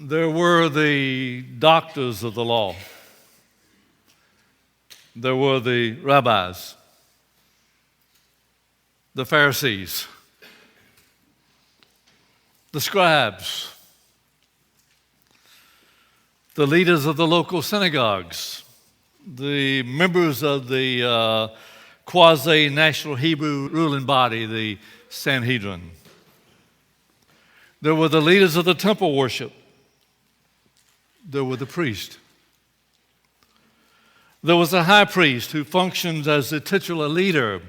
There were the doctors of the law. There were the rabbis, the Pharisees, the scribes, the leaders of the local synagogues, the members of the quasi-national Hebrew ruling body, the Sanhedrin. There were the leaders of the temple worship. There were the priests. There was a high priest who functions as the titular leader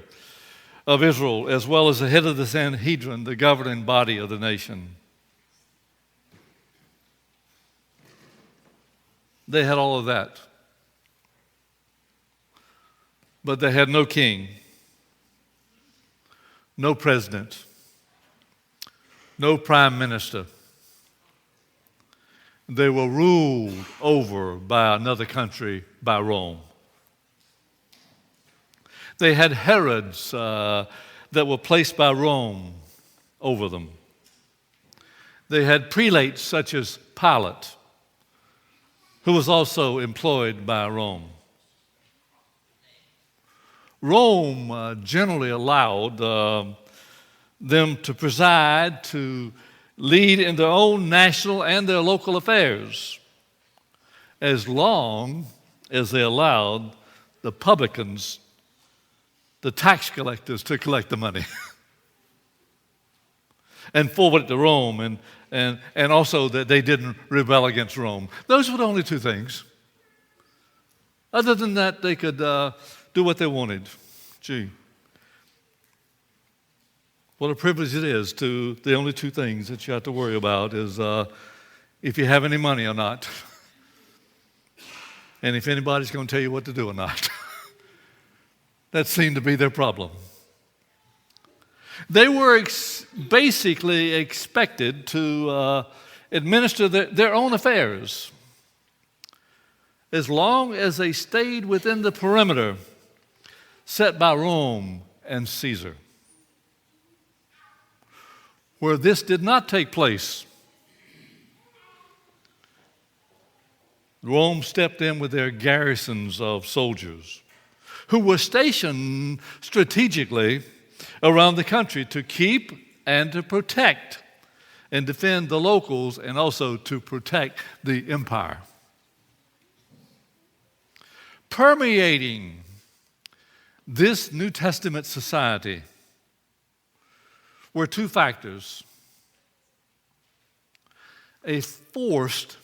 of Israel, as well as the head of the Sanhedrin, the governing body of the nation. They had all of that. But they had no king, no president, no prime minister. They were ruled over by another country, by Rome. They had Herods that were placed by Rome over them. They had prelates such as Pilate, who was also employed by Rome. Rome generally allowed them to preside, to lead in their own national and their local affairs, as long as they allowed the publicans, the tax collectors, to collect the money and forward it to Rome, and also that they didn't rebel against Rome. Those were the only two things. Other than that, they could do what they wanted. Gee. What a privilege it is to, the only two things that you have to worry about is if you have any money or not, and if anybody's going to tell you what to do or not. That seemed to be their problem. They were basically expected to administer their own affairs as long as they stayed within the perimeter set by Rome and Caesar. Where this did not take place, Rome stepped in with their garrisons of soldiers who were stationed strategically around the country to keep and to protect and defend the locals and also to protect the empire. Permeating this New Testament society were two factors: a forced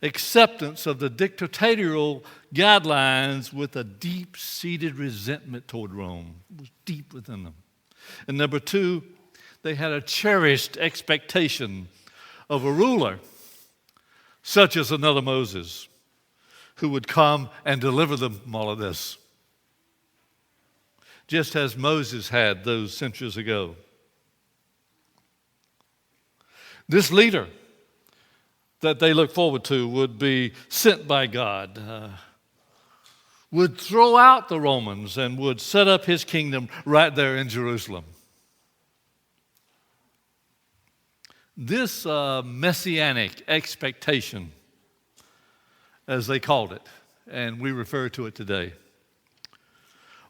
acceptance of the dictatorial guidelines with a deep-seated resentment toward Rome. It was deep within them. And number two, they had a cherished expectation of a ruler, such as another Moses, who would come and deliver them from all of this, just as Moses had those centuries ago. This leader that they look forward to would be sent by God, would throw out the Romans and would set up his kingdom right there in Jerusalem. This messianic expectation, as they called it, and we refer to it today,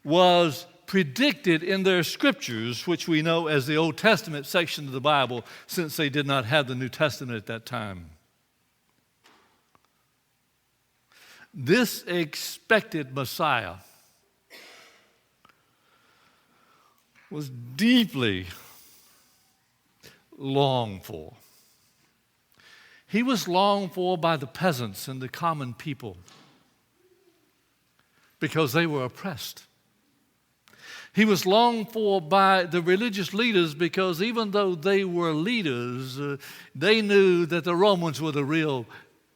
was predicted in their scriptures, which we know as the Old Testament section of the Bible, since they did not have the New Testament at that time. This expected Messiah was deeply longed for. He was longed for by the peasants and the common people because they were oppressed. He was longed for by the religious leaders because even though they were leaders, they knew that the Romans were the real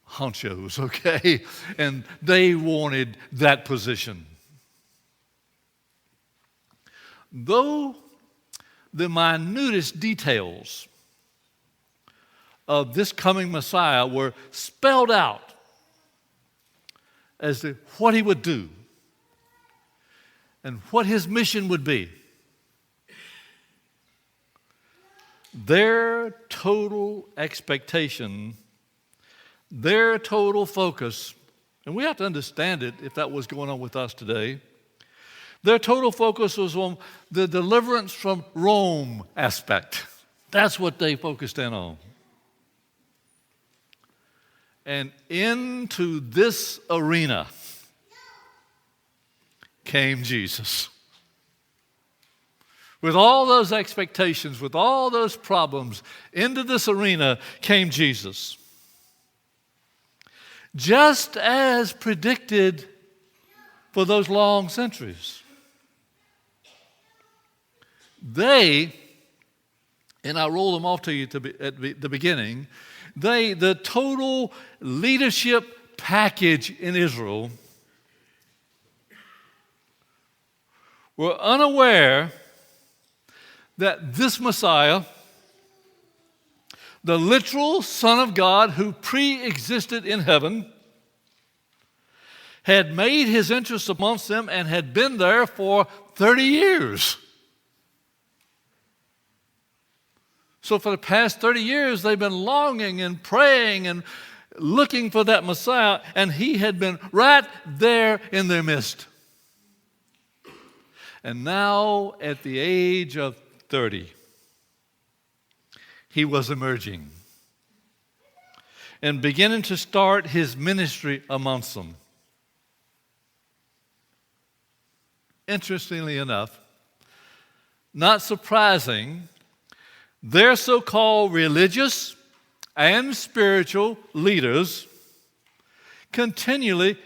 honchos, okay? And they wanted that position. Though the minutest details of this coming Messiah were spelled out as to what he would do and what his mission would be, their total expectation, their total focus, and we have to understand it if that was going on with us today, their total focus was on the deliverance from Rome aspect. That's what they focused in on. And into this arena came Jesus. With all those expectations, with all those problems, into this arena came Jesus. Just as predicted for those long centuries. They, and I roll them off to you at the beginning, the total leadership package in Israel, were unaware that this Messiah, the literal Son of God who pre-existed in heaven, had made his entrance amongst them and had been there for 30 years. So for the past 30 years, they've been longing and praying and looking for that Messiah, and he had been right there in their midst. And now, at the age of 30, he was emerging and beginning to start his ministry amongst them. Interestingly enough, not surprising, their so-called religious and spiritual leaders continually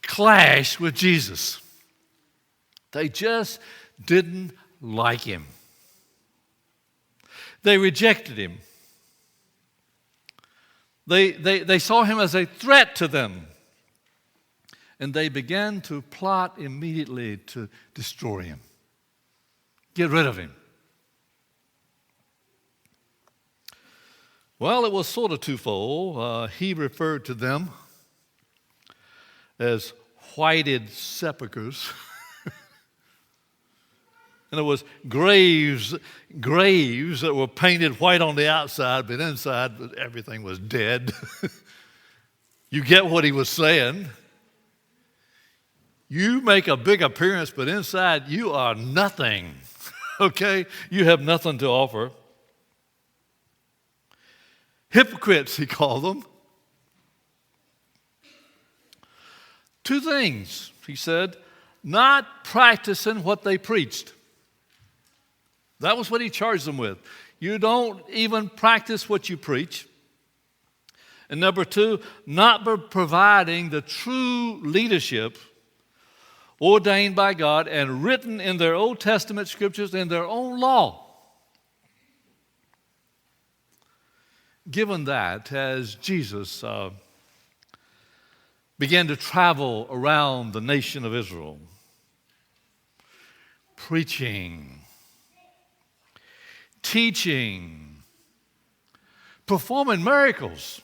clash with Jesus. They just didn't like him. They rejected him. They saw him as a threat to them. And they began to plot immediately to destroy him, get rid of him. Well, it was sort of twofold. He referred to them as whited sepulchres. And it was graves that were painted white on the outside, but inside everything was dead. You get what he was saying. You make a big appearance, but inside you are nothing. Okay? You have nothing to offer. Hypocrites, he called them. Two things, he said: not practicing what they preached. That was what he charged them with. You don't even practice what you preach. And number two, not providing the true leadership ordained by God and written in their Old Testament scriptures and their own law. Given that, as Jesus began to travel around the nation of Israel, preaching, teaching, performing miracles,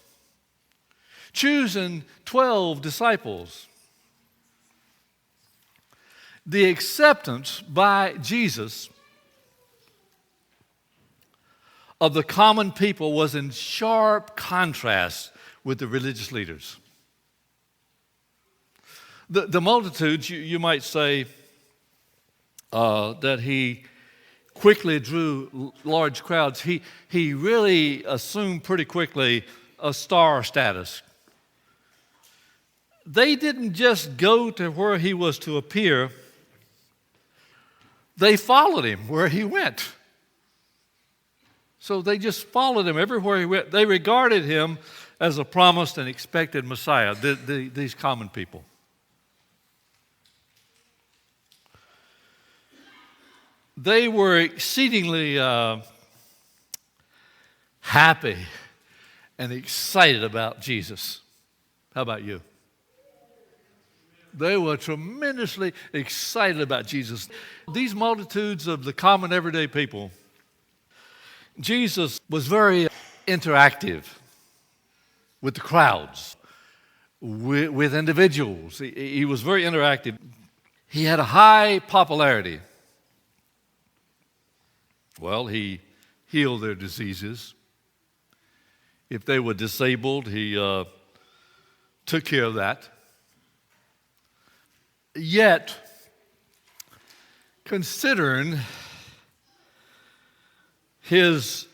choosing 12 disciples, the acceptance by Jesus of the common people was in sharp contrast with the religious leaders. The multitudes, you might say, that he quickly drew large crowds. He really assumed pretty quickly a star status. They didn't just go to where he was to appear. They followed him where he went. So they just followed him everywhere he went. They regarded him as a promised and expected Messiah, these common people. They were exceedingly happy and excited about Jesus. How about you? They were tremendously excited about Jesus. These multitudes of the common everyday people, Jesus was very interactive with the crowds, with individuals. He was very interactive. He had a high popularity. Well, he healed their diseases. If they were disabled, he took care of that. Yet, considering his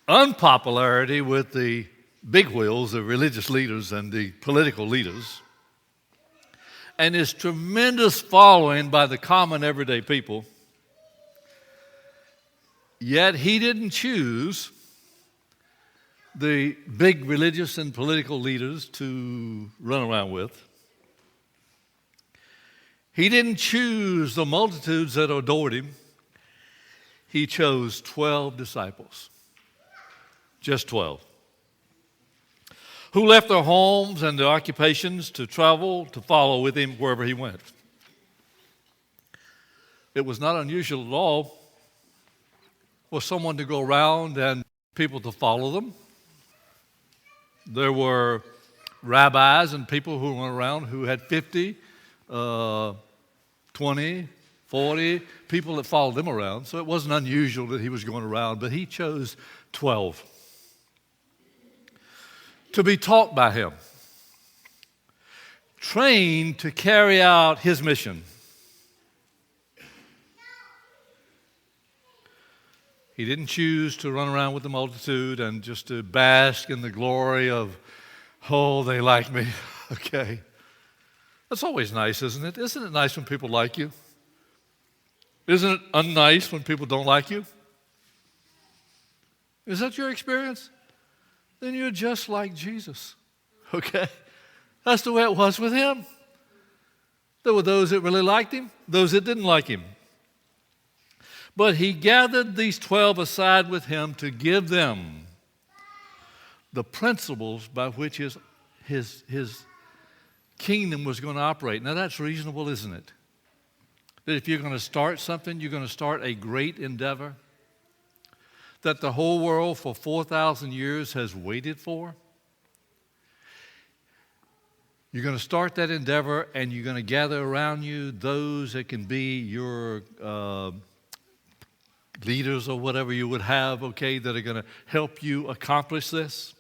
unpopularity with the bigwigs, the religious leaders and the political leaders, and his tremendous following by the common everyday people, yet he didn't choose the big religious and political leaders to run around with. He didn't choose the multitudes that adored him. He chose 12 disciples, just 12, who left their homes and their occupations to travel, to follow with him wherever he went. It was not unusual at all for someone to go around and people to follow them. There were rabbis and people who went around who had 50, 20, 40 people that followed them around. So it wasn't unusual that he was going around, but he chose 12 to be taught by him, trained to carry out his mission. He didn't choose to run around with the multitude and just to bask in the glory of, oh, they like me. Okay. That's always nice, isn't it? Isn't it nice when people like you? Isn't it unnice when people don't like you? Is that your experience? Then you're just like Jesus. Okay? That's the way it was with him. There were those that really liked him, those that didn't like him. But he gathered these 12 aside with him to give them the principles by which his kingdom was going to operate. Now that's reasonable, isn't it? That if you're going to start something, you're going to start a great endeavor that the whole world for 4,000 years has waited for. You're going to start that endeavor and you're going to gather around you those that can be your leaders or whatever you would have, okay, that are going to help you accomplish this.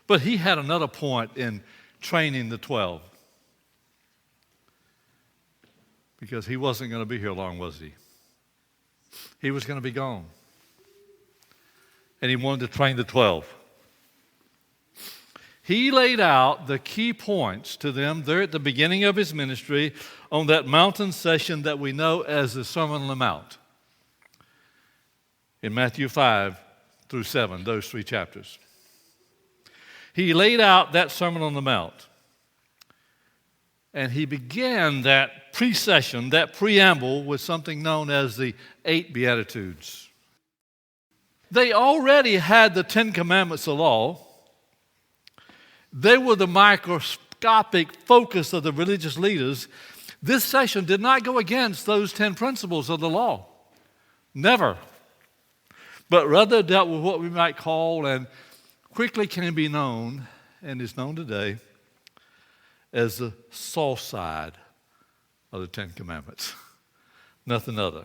But he had another point in training the 12, because he wasn't going to be here long, was he? He was going to be gone. And he wanted to train the 12. He laid out the key points to them there at the beginning of his ministry on that mountain session that we know as the Sermon on the Mount in Matthew 5 through 7, those 3 chapters. He laid out that Sermon on the Mount, and he began that precession, that preamble, with something known as the 8 Beatitudes. They already had the 10 Commandments of law. They were the microscopic focus of the religious leaders. This session did not go against those 10 principles of the law. Never. But rather dealt with what we might call, and quickly can be known, and is known today, as the soft side of the 10 Commandments. Nothing other.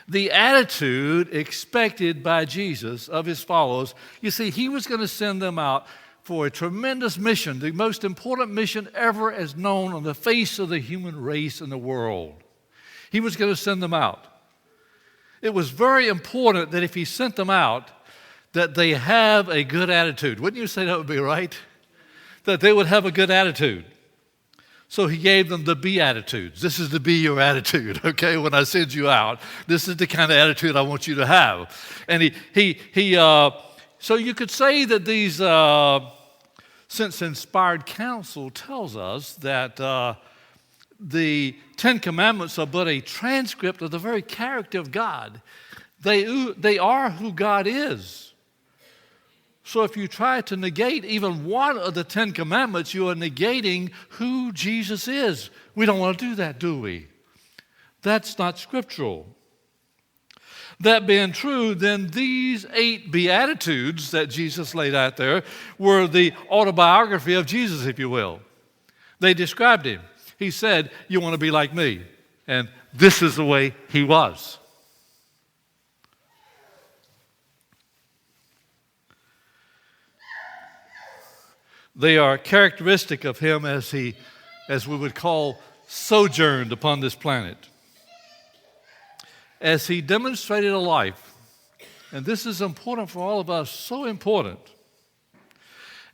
The attitude expected by Jesus of his followers, you see, he was going to send them out for a tremendous mission, the most important mission ever as known on the face of the human race in the world. He was going to send them out. It was very important that if he sent them out, that they have a good attitude. Wouldn't you say that would be right? That they would have a good attitude. So he gave them the Beatitudes. This is to be your attitude, okay? When I send you out, this is the kind of attitude I want you to have. And so you could say that these, since inspired counsel tells us that the 10 Commandments are but a transcript of the very character of God. They are who God is. So if you try to negate even one of the 10 Commandments, you are negating who Jesus is. We don't want to do that, do we? That's not scriptural. That being true, then these 8 Beatitudes that Jesus laid out there were the autobiography of Jesus, if you will. They described him. He said, you want to be like me. And this is the way he was. They are characteristic of him as he, as we would call, sojourned upon this planet. As he demonstrated a life, and this is important for all of us, so important.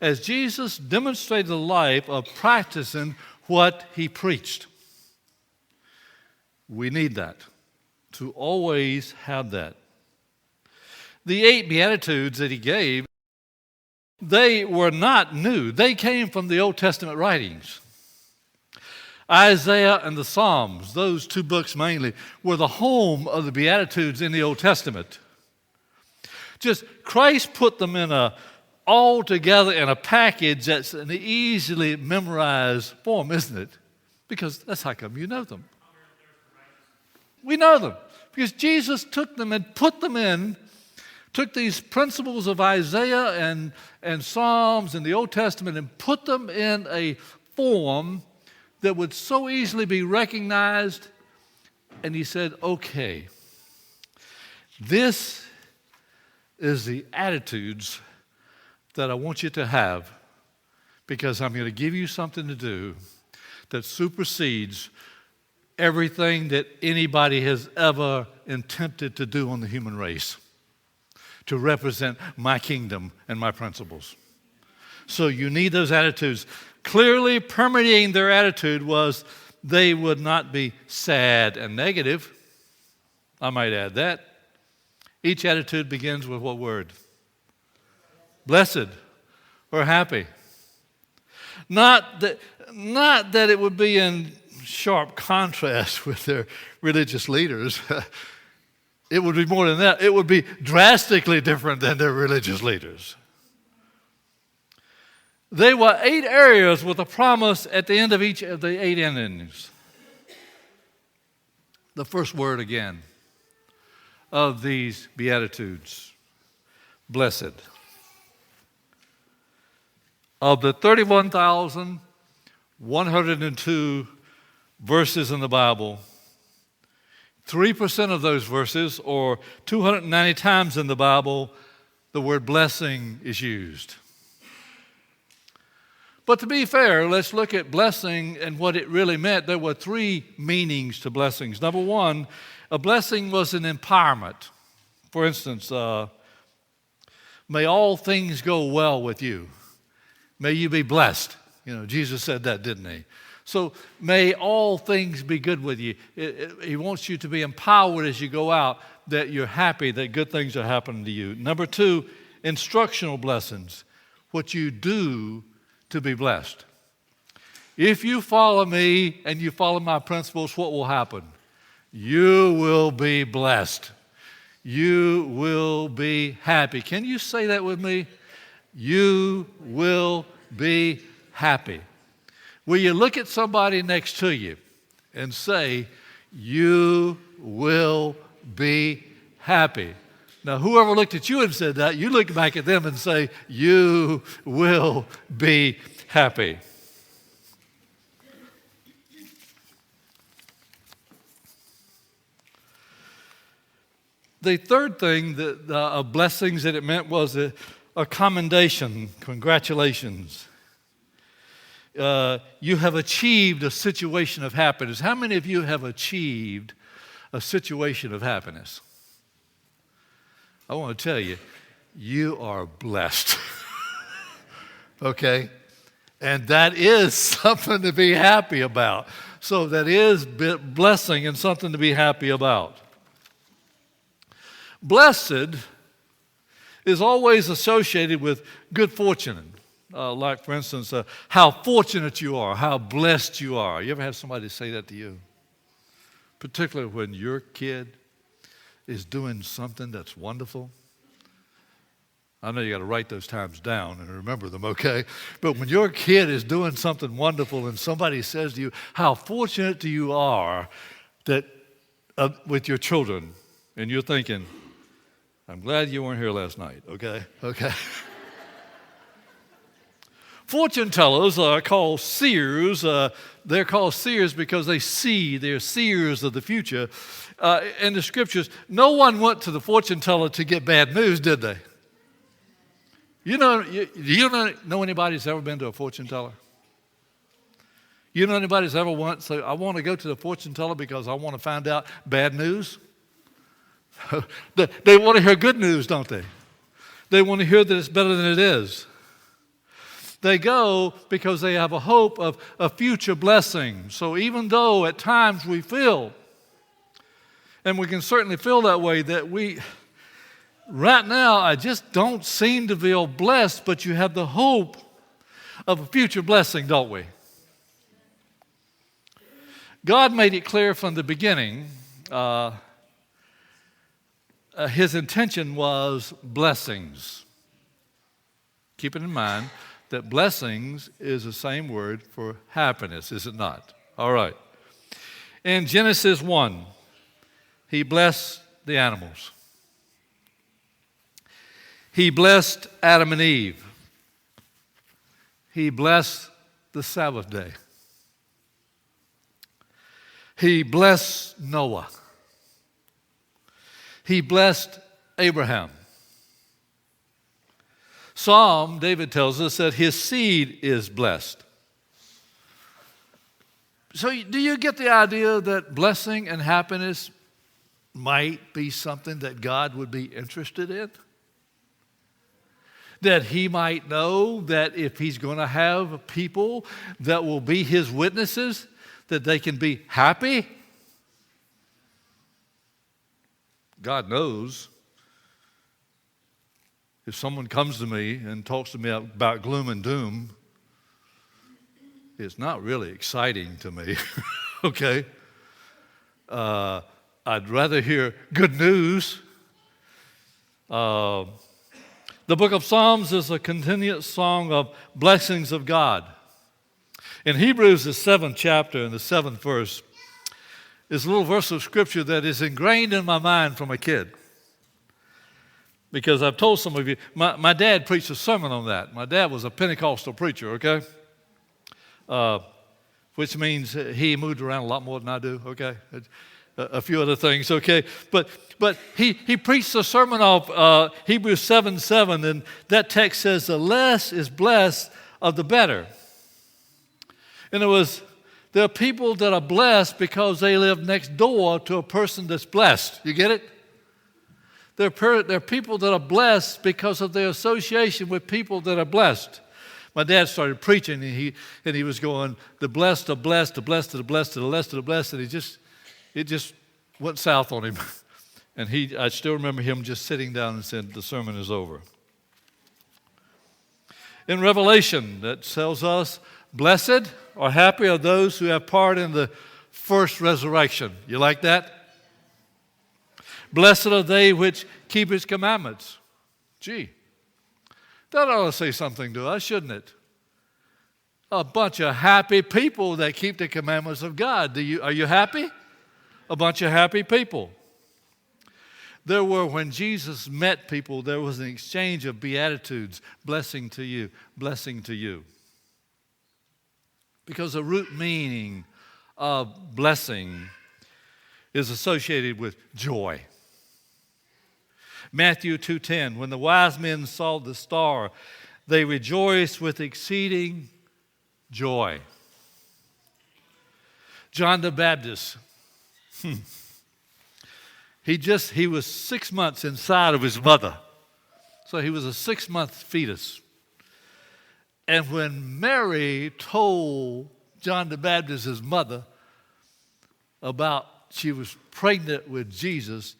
As Jesus demonstrated a life of practicing what he preached. We need that, to always have that. The 8 Beatitudes that he gave, they were not new. They came from the Old Testament writings. Isaiah and the Psalms, those 2 books mainly, were the home of the Beatitudes in the Old Testament. Just Christ put them all together in a package that's an easily memorized form, isn't it? Because that's how come you know them. We know them because Jesus took them and put them in, took these principles of Isaiah and Psalms in the Old Testament and put them in a form that would so easily be recognized. And he said, okay, this is the attitudes that I want you to have, because I'm going to give you something to do that supersedes everything that anybody has ever attempted to do on the human race to represent my kingdom and my principles. So you need those attitudes. Clearly permeating their attitude was they would not be sad and negative. I might add that. Each attitude begins with what word? Blessed or happy. Not that it would be in sharp contrast with their religious leaders. It would be more than that. It would be drastically different than their religious leaders. They were 8 areas with a promise at the end of each of the 8 endings. The first word again of these Beatitudes, blessed. Of the 31,102 verses in the Bible, 3% of those verses, or 290 times in the Bible, the word blessing is used. But to be fair, let's look at blessing and what it really meant. There were 3 meanings to blessings. Number 1, a blessing was an empowerment. For instance, may all things go well with you. May you be blessed. Jesus said that, didn't he? So may all things be good with you. He wants you to be empowered as you go out, that you're happy, that good things are happening to you. Number 2, instructional blessings. What you do to be blessed. If you follow me and you follow my principles, what will happen? You will be blessed. You will be happy. Can you say that with me? You will be happy. Will you look at somebody next to you and say, you will be happy? Now, whoever looked at you and said that, you look back at them and say, you will be happy. The third thing of blessings that it meant was a commendation, congratulations. You have achieved a situation of happiness. How many of you have achieved a situation of happiness? I want to tell you, you are blessed. Okay? And that is something to be happy about. So that is blessing and something to be happy about. Blessed is always associated with good fortune. Like, for instance, how fortunate you are, how blessed you are. You ever have somebody say that to you? Particularly when your kid is doing something that's wonderful. I know you got to write those times down and remember them, okay? But when your kid is doing something wonderful and somebody says to you, how fortunate you are that with your children, and you're thinking, I'm glad you weren't here last night, okay? Okay. Fortune tellers are called seers. They're called seers because they see. They're seers of the future. In the scriptures, no one went to the fortune teller to get bad news, did they? You don't know anybody who's ever been to a fortune teller? You know anybody who's ever once said, I want to go to the fortune teller because I want to find out bad news? They want to hear good news, don't they? They want to hear that it's better than it is. They go because they have a hope of a future blessing. So even though at times we feel, and we can certainly feel that way, that right now I just don't seem to feel blessed, but you have the hope of a future blessing, don't we? God made it clear from the beginning, his intention was blessings. Keep it in mind that blessings is the same word for happiness, is it not? All right. In Genesis 1, he blessed the animals. He blessed Adam and Eve. He blessed the Sabbath day. He blessed Noah. He blessed Abraham. Psalm, David tells us that his seed is blessed. So do you get the idea that blessing and happiness might be something that God would be interested in? That he might know that if he's going to have people that will be his witnesses, that they can be happy? God knows. If someone comes to me and talks to me about gloom and doom, it's not really exciting to me, okay? I'd rather hear good news. The book of Psalms is a continuous song of blessings of God. In Hebrews, the 7th chapter and the 7th verse, is a little verse of Scripture that is ingrained in my mind from a kid. Because I've told some of you, my dad preached a sermon on that. My dad was a Pentecostal preacher, okay? Which means he moved around a lot more than I do, okay? A few other things, okay? But he preached a sermon of Hebrews 7:7, and that text says, the less is blessed of the better. And there are people that are blessed because they live next door to a person that's blessed. You get it? There are people that are blessed because of their association with people that are blessed. My dad started preaching, and he was going, the blessed are blessed, the blessed are the blessed, the blessed are the blessed, and it just went south on him. And I still remember him just sitting down and saying, the sermon is over. In Revelation, that tells us, blessed or happy are those who have part in the first resurrection. You like that? Blessed are they which keep his commandments. Gee, that ought to say something to us, shouldn't it? A bunch of happy people that keep the commandments of God. Are you happy? A bunch of happy people. When Jesus met people, there was an exchange of Beatitudes. Blessing to you, blessing to you. Because the root meaning of blessing is associated with joy. Matthew 2:10, when the wise men saw the star, they rejoiced with exceeding joy. John the Baptist, he was 6 months inside of his mother. So he was a 6-month fetus. And when Mary told John the Baptist, his mother, about she was pregnant with Jesus,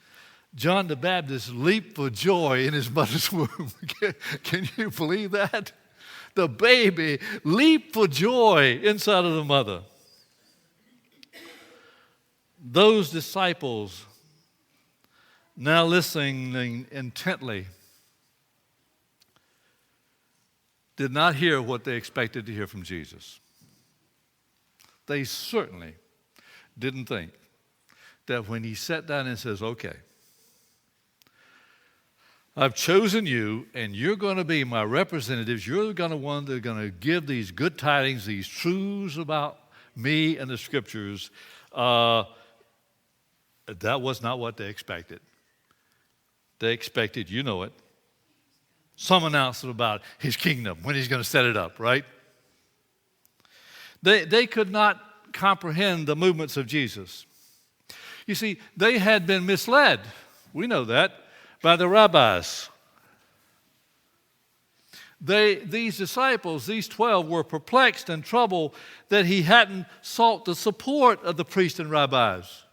John the Baptist leaped for joy in his mother's womb. Can you believe that? The baby leaped for joy inside of the mother. Those disciples, now listening intently, did not hear what they expected to hear from Jesus. They certainly didn't think that when he sat down and says, okay, I've chosen you, and you're going to be my representatives. You're going to one that are going to give these good tidings, these truths about me and the Scriptures. That was not what they expected. They expected, you know it, some announcement about his kingdom, when he's going to set it up, right? They could not comprehend the movements of Jesus. You see, they had been misled, we know that, by the rabbis. These disciples, these 12, were perplexed and troubled that he hadn't sought the support of the priests and rabbis.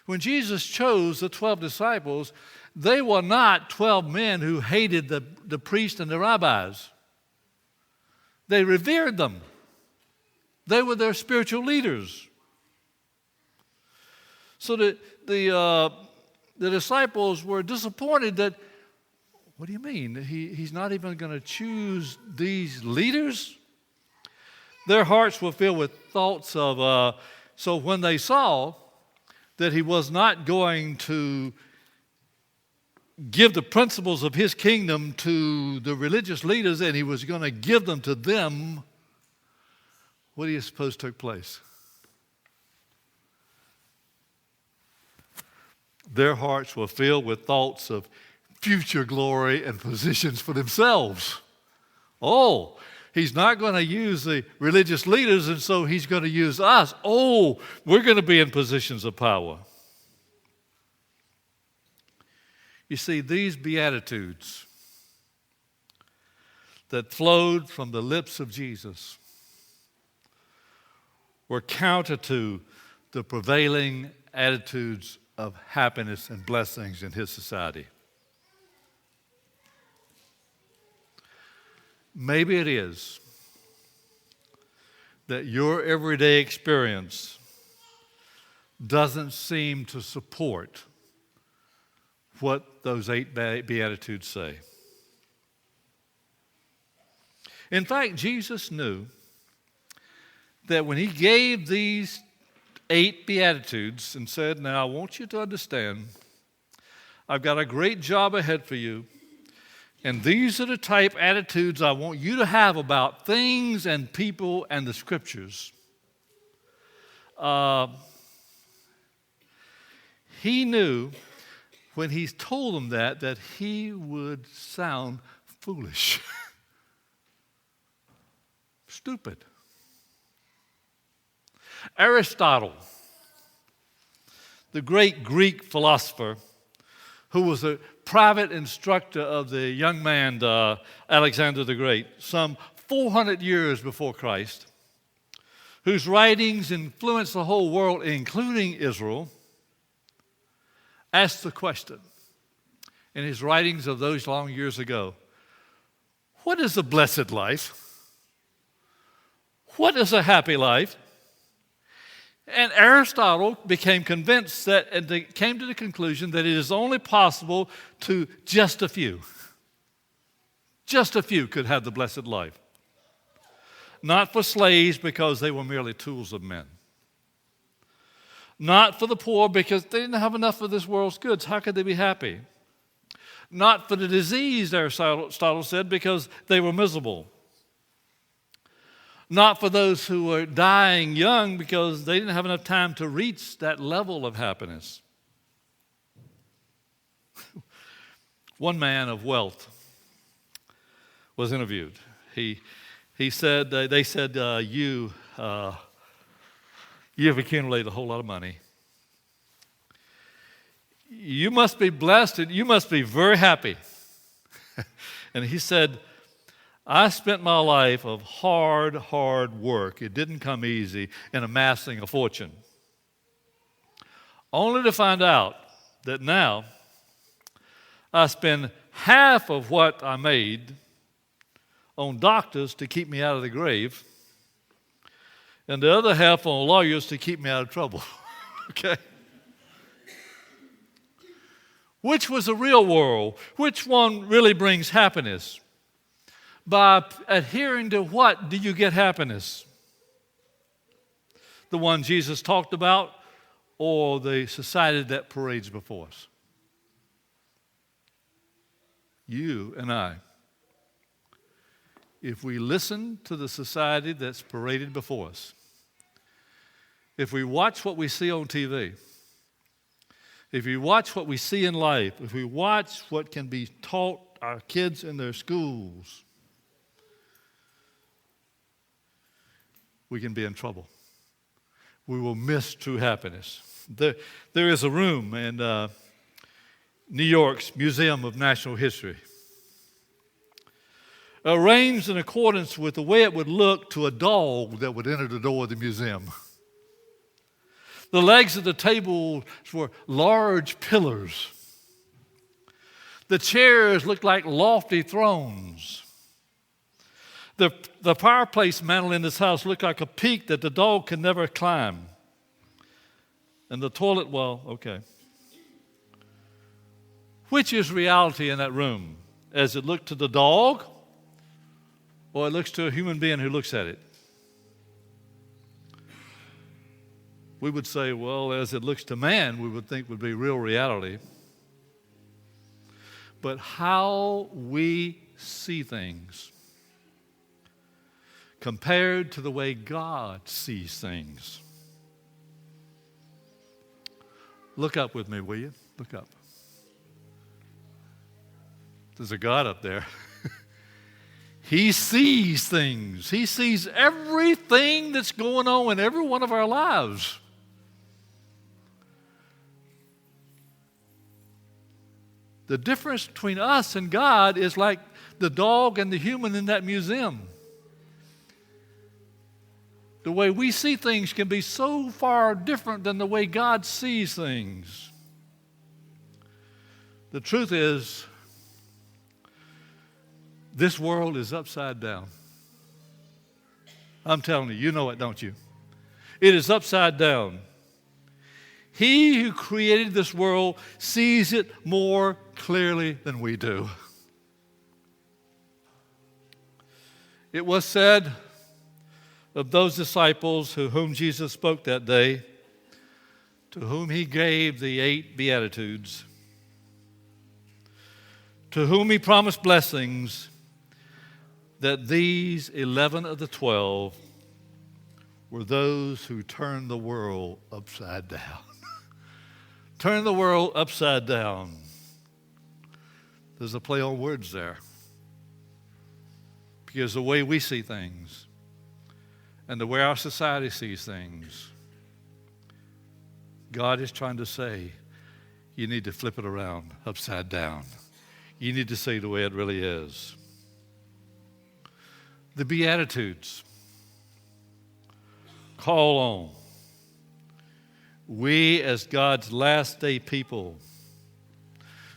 When Jesus chose the 12 disciples, they were not 12 men who hated the priests and the rabbis. They revered them. They were their spiritual leaders. So the disciples were disappointed that, what do you mean? He's not even going to choose these leaders? Their hearts were filled with thoughts of, so when they saw that he was not going to give the principles of his kingdom to the religious leaders and he was going to give them to them, what do you suppose took place? Their hearts were filled with thoughts of future glory and positions for themselves. Oh, he's not going to use the religious leaders, and so he's going to use us. Oh, we're going to be in positions of power. You see, these Beatitudes that flowed from the lips of Jesus were counter to the prevailing attitudes of happiness and blessings in his society. Maybe it is that your everyday experience doesn't seem to support what those 8 Beatitudes say. In fact, Jesus knew that when he gave these 8 Beatitudes and said, now I want you to understand, I've got a great job ahead for you, and these are the type attitudes I want you to have about things and people and the Scriptures. He knew when he told them that he would sound foolish, stupid. Aristotle, the great Greek philosopher, who was a private instructor of the young man Alexander the Great, some 400 years before Christ, whose writings influenced the whole world, including Israel, asked the question in his writings of those long years ago, what is a blessed life? What is a happy life? And Aristotle became convinced that, and they came to the conclusion that it is only possible to just a few could have the blessed life. Not for slaves because they were merely tools of men. Not for the poor because they didn't have enough of this world's goods. How could they be happy? Not for the diseased, Aristotle said, because they were miserable. Not for those who were dying young because they didn't have enough time to reach that level of happiness. One man of wealth was interviewed. He said, they said, you have accumulated a whole lot of money. You must be blessed and you must be very happy. And he said, I spent my life of hard work. It didn't come easy in amassing a fortune. Only to find out that now I spend half of what I made on doctors to keep me out of the grave, and the other half on lawyers to keep me out of trouble. Okay? Which was the real world? Which one really brings happiness? By adhering to what do you get happiness? The one Jesus talked about or the society that parades before us? You and I. If we listen to the society that's paraded before us, if we watch what we see on TV, if we watch what we see in life, if we watch what can be taught our kids in their schools, we can be in trouble. We will miss true happiness. There is a room in New York's Museum of Natural History, arranged in accordance with the way it would look to a dog that would enter the door of the museum. The legs of the tables were large pillars. The chairs looked like lofty thrones. The fireplace mantel in this house looked like a peak that the dog could never climb. And the toilet, well, okay. Which is reality in that room? As it looked to the dog, or it looks to a human being who looks at it? We would say, well, as it looks to man, we would think would be real reality. But how we see things compared to the way God sees things. Look up with me, will you? Look up. There's a God up there. He sees things. He sees everything that's going on in every one of our lives. The difference between us and God is like the dog and the human in that museum. The way we see things can be so far different than the way God sees things. The truth is, this world is upside down. I'm telling you, you know it, don't you? It is upside down. He who created this world sees it more clearly than we do. It was said of those disciples whom Jesus spoke that day, to whom he gave the 8 Beatitudes, to whom he promised blessings, that these 11 of the 12 were those who turned the world upside down. Turn the world upside down. There's a play on words there. Because the way we see things and the way our society sees things, God is trying to say, you need to flip it around, upside down. You need to see the way it really is. The Beatitudes call on we as God's last day people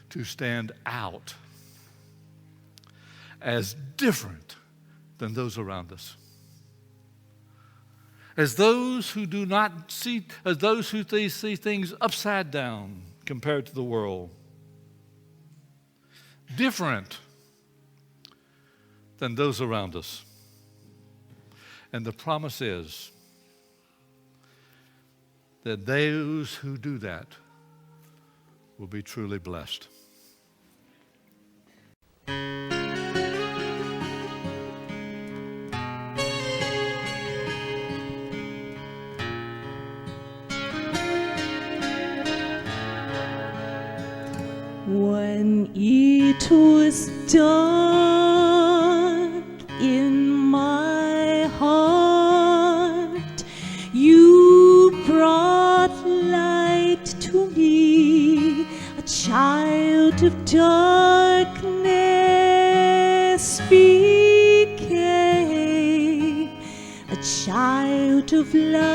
to stand out as different than those around us. As those who do not see, as those who see things upside down compared to the world. Different than those around us. And the promise is that those who do that will be truly blessed. When it was dark in my heart, you brought light to me, a child of darkness became a child of light.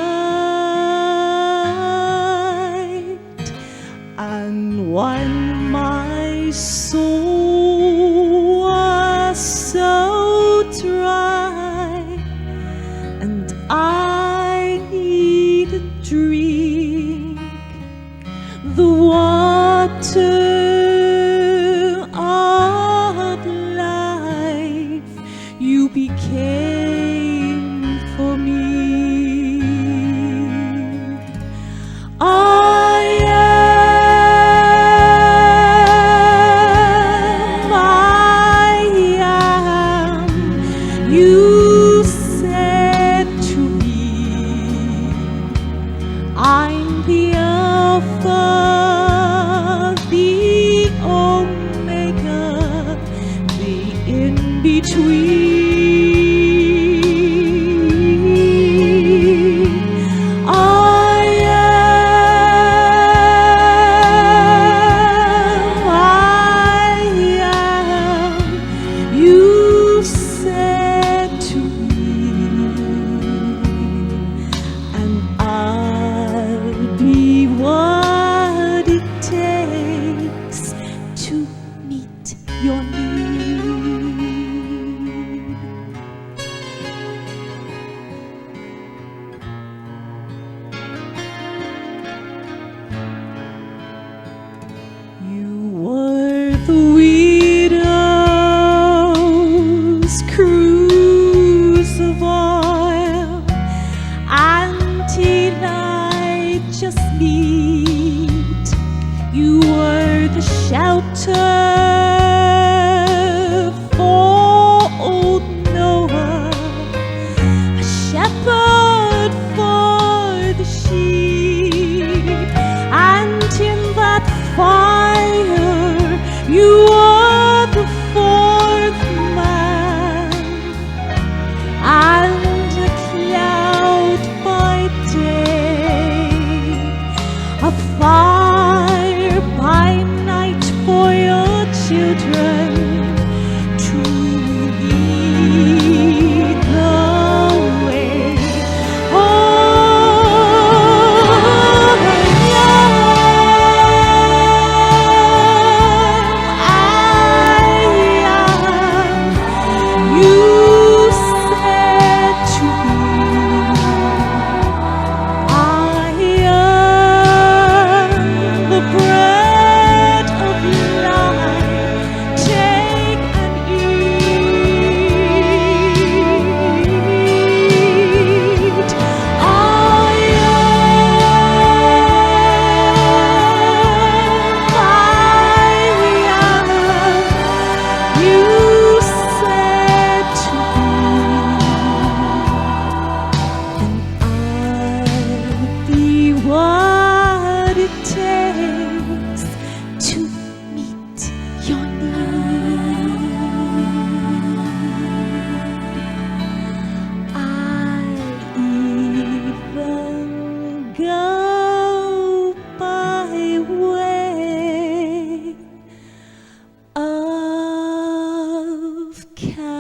And when my soul was so dry and I needed drink, the water of life you became for me. I am between. You said to me, and I'll be what it takes to meet your need. You were the widow's cruse of oil until I just meet. You were the shelter for old Noah, a shepherd for the sheep, and in that fire you are the fourth man, and a cloud by day, a fire by night for your children to lead the way. You said to me, I am the bread of life. Take and eat. You said to me, and I'll be what it takes to meet your need. I even go by way of California.